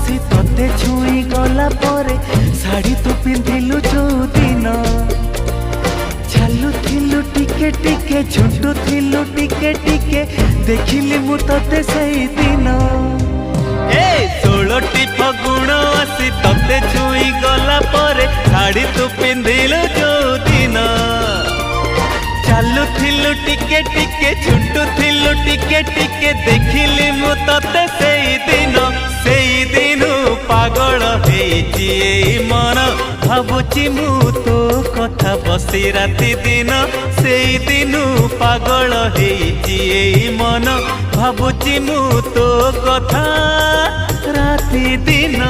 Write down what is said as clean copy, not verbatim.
आसी तते छुई गला परे शाड़ी तू पिंधिलु जो दिन चालू थिलु टिके टिके झुंटू थिलु टिके टिके देखिली मु तते सही दिन ए 16टी फगुण आसी तते छुई गला परे शाड़ी तू पिंधिलु जो दिन चालू थिलु टिके टिके झुंटू थिलु टिके टिके देखिली मु तते सेई दिन पागल हेची मन भावुची मु तो कथा बसी राति दिन सेई दिन पागल हेची मन भावुची मु तो कथा राति दिन।